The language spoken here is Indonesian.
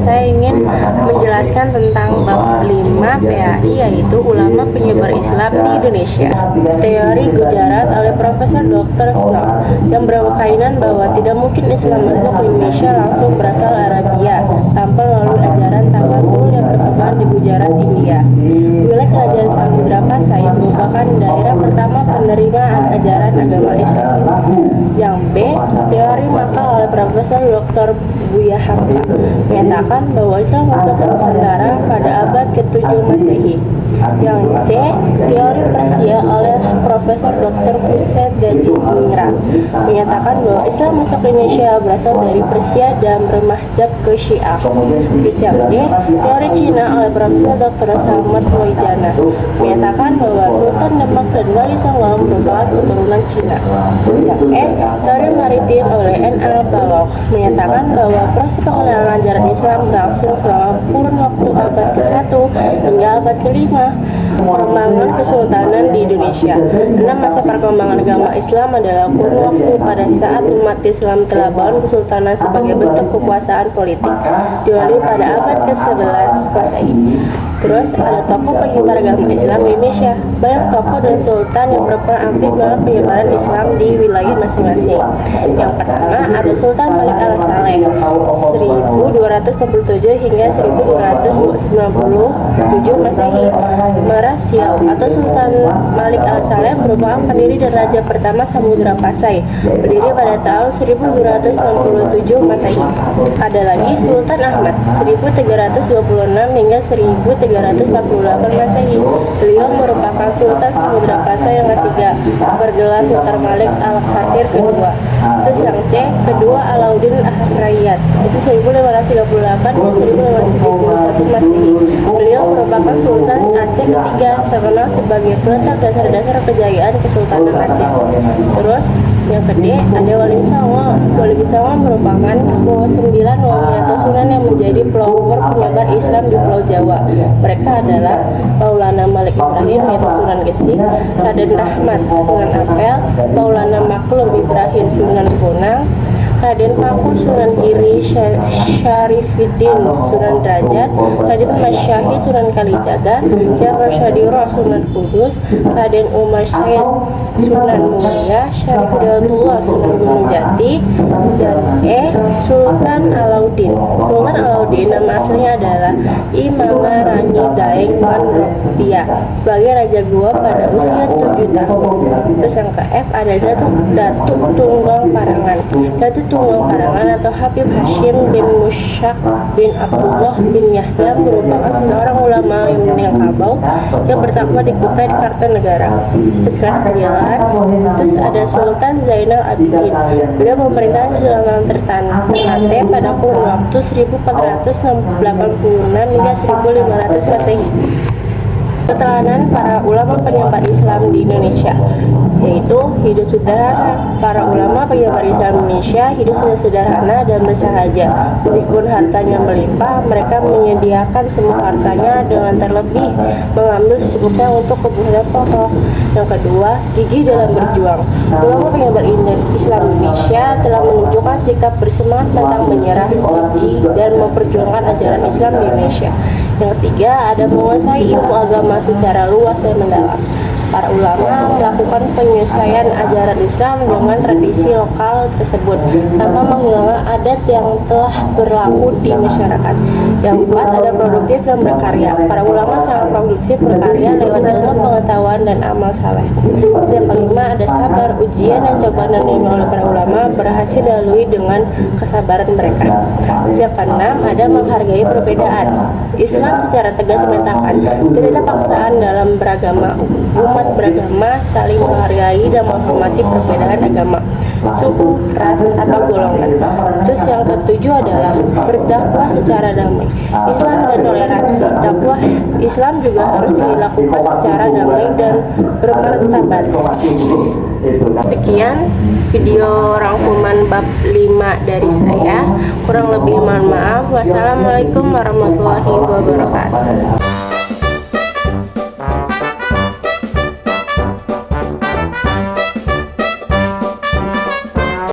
saya ingin menjelaskan tentang bab 5 PAI, yaitu ulama penyebar Islam di Indonesia. Teori Gujarat oleh Profesor Dr. Snow yang berkeyakinan bahwa tidak mungkin Islam masuk ke Indonesia langsung berasal Arabia tanpa melalui ajaran tawasul yang berkembang di Gujarat, India. Wilayah Kerajaan Samudra Pasai merupakan daerah pertama penerimaan ajaran agama Islam. Yang B, teori makal oleh Profesor Dr. Buya Hamka menyatakan bahwa Islam masuk ke Nusantara pada abad ke-7 Masehi. Yang C, teori Persia oleh Profesor Dr. Hussein Gaji Ningrat menyatakan bahwa Islam masuk ke Indonesia berasal dari Persia dan bermahzab ke Syiah. Terus yang D, teori Cina oleh Profesor Dr. Salman Moijana menyatakan bahwa Sultan Demak dan Wali Songo merupakan keturunan Cina. Terus yang E, teori maritim oleh N.A. Balogh menyatakan bahwa proses pengenalan ajaran Islam berlangsung selama kurun waktu abad ke-1 hingga abad ke-5. Perkembangan Kesultanan di Indonesia. 6 masa perkembangan agama Islam adalah kurun waktu pada saat umat Islam telah bangun kesultanan sebagai bentuk kekuasaan politik, dimulai pada abad ke-11 Masehi. Terus ada tokoh penyebar agama Islam di Indonesia. Banyak tokoh dan sultan yang berperan aktif dalam penyebaran Islam di wilayah masing-masing. Yang pertama ada Sultan Malik Al-Saleh 1267 hingga 1297 Masehi. Siau atau Sultan Malik Al-Saleh merupakan pendiri dan raja pertama Samudra Pasai, berdiri pada tahun 1297 Masehi. Ada lagi Sultan Ahmad 1326 hingga 1348 Masehi. Beliau merupakan Sultan Samudra Pasai yang ketiga, bergelar Sultan Malik Al-Khatir kedua. Terus yang C, kedua Alauddin Al-Rayyat, itu 1538 hingga 1571 Masehi. Beliau merupakan Sultan Aceh ketiga, terkenal sebagai peletak dasar-dasar kejayaan Kesultanan Aceh. Terus yang kedua ada Wali Songo. Wali Songo merupakan ke-9 wali atau sunan yang menjadi pelopor penyebar Islam di Pulau Jawa. Mereka adalah Maulana Malik Ibrahim yaitu Sunan Gresik, Raden Rahmat Sunan Ampel, Maulana Maklum Ibrahim Sunan Bonang, Raden Paku Sunan Giri Syarifiddin Sunan Derajat, Raden Masyahid Sunan Kalijaga, Jafar Syadiro Sunan Kudus, Raden Umar Said Sunan Muria, Syarif Hidayatullah Sunan Gunung Jati, dan E, Sultan Alauddin. Sultan Alauddin nama aslinya adalah Imama Rani Daeng Wan Robiah sebagai Raja Goa pada usia 7 tahun. Terus yang ke F ada Datuk Tunggang Parangan. Datuk Tunggang Parangan atau Habib Hashim bin Musyaq bin Abdullah bin Yahya merupakan seorang ulama yang Minangkabau yang bertakwa di Kutai Kartanegara. Terus kelas 9, terus ada Sultan Zainal Abidin. Beliau memerintah Sultan Ternate pada kurun waktu 1486 hingga 1500 Masehi. Keteladanan para ulama penyebar Islam di Indonesia, yaitu hidup sederhana. Para ulama penyebar Islam Indonesia hidup sederhana dan bersahaja. Meskipun hartanya melimpah, mereka menyediakan semua hartanya dengan terlebih mengambil secukupnya untuk kebutuhan pokok. Yang kedua, gigih dalam berjuang. Ulama penyebar Islam Indonesia telah menunjukkan sikap bersemangat tentang menyerah diri dan memperjuangkan ajaran Islam di Indonesia. Yang ketiga, ada menguasai ilmu agama secara luas dan mendalam. Para ulama melakukan penyesuaian ajaran Islam dengan tradisi lokal tersebut tanpa menghilangkan adat yang telah berlaku di masyarakat. Yang keempat, ada produktif dan berkarya. Para ulama sangat produktif berkarya lewat ilmu pengetahuan dan amal saleh. Yang kelima, ada sabar. Ujian dan cobaan yang dialami oleh para ulama berhasil dilalui dengan kesabaran mereka. Yang keenam, ada menghargai perbedaan. Islam secara tegas menyatakan tidak ada paksaan dalam beragama. Umat beragama saling menghargai dan menghormati perbedaan agama, suku, ras, atau golongan. Terus yang ketujuh adalah berdakwah secara damai. Islam dan toleransi. Dakwah Islam juga harus dilakukan secara damai dan bermartabat. Sekian video rangkuman bab 5 dari saya. Kurang lebih mohon maaf. Wassalamualaikum warahmatullahi wabarakatuh.